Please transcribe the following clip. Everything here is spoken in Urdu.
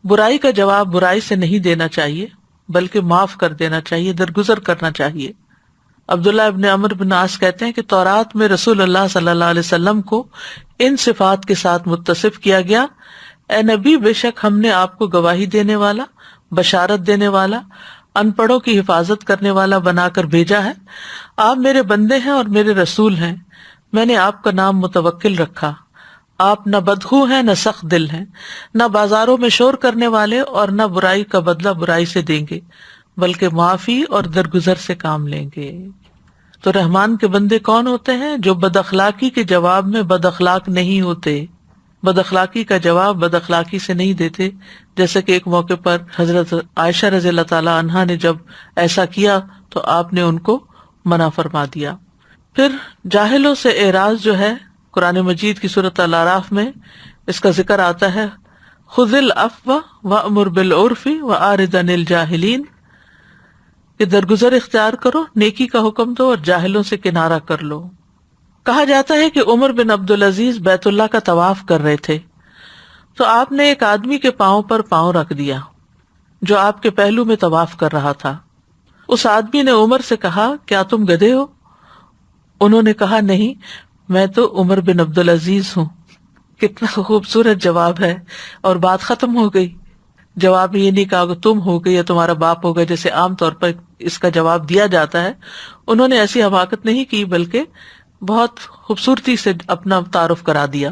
برائی کا جواب برائی سے نہیں دینا چاہیے بلکہ معاف کر دینا چاہیے، درگزر کرنا چاہیے۔ عبداللہ ابن عمرو بن عاص کہتے ہیں کہ تورات میں رسول اللہ صلی اللہ علیہ وسلم کو ان صفات کے ساتھ متصف کیا گیا: اے نبی، بے شک ہم نے آپ کو گواہی دینے والا، بشارت دینے والا، ان پڑھوں کی حفاظت کرنے والا بنا کر بھیجا ہے۔ آپ میرے بندے ہیں اور میرے رسول ہیں۔ میں نے آپ کا نام متوکل رکھا۔ آپ نہ بدخو ہیں نہ سخت دل ہیں، نہ بازاروں میں شور کرنے والے اور نہ برائی کا بدلہ برائی سے دیں گے، بلکہ معافی اور درگزر سے کام لیں گے۔ تو رحمان کے بندے کون ہوتے ہیں؟ جو بد اخلاقی کے جواب میں بد اخلاق نہیں ہوتے، بد اخلاقی کا جواب بد اخلاقی سے نہیں دیتے۔ جیسے کہ ایک موقع پر حضرت عائشہ رضی اللہ تعالی عنہا نے جب ایسا کیا تو آپ نے ان کو منع فرما دیا۔ پھر جاہلوں سے اعراض جو ہے، قرآن مجید کی سورۃ الاعراف میں اس کا ذکر آتا ہے: خذ العفو وامر بالعرف واعرض عن الجاہلین، کہ درگزر اختیار کرو، نیکی کا حکم دو اور جاہلوں سے کنارہ کر لو۔ کہا جاتا ہے کہ عمر بن عبدالعزیز بیت اللہ کا طواف کر رہے تھے تو آپ نے ایک آدمی کے پاؤں پر پاؤں رکھ دیا جو آپ کے پہلو میں طواف کر رہا تھا۔ اس آدمی نے عمر سے کہا: کیا تم گدھے ہو؟ انہوں نے کہا: نہیں، میں تو عمر بن عبدالعزیز ہوں۔ کتنا خوبصورت جواب ہے، اور بات ختم ہو گئی۔ جواب یہ نہیں کہا کہ تم ہو گئے یا تمہارا باپ ہو گئے جیسے عام طور پر اس کا جواب دیا جاتا ہے۔ انہوں نے ایسی حماقت نہیں کی بلکہ بہت خوبصورتی سے اپنا تعارف کرا دیا۔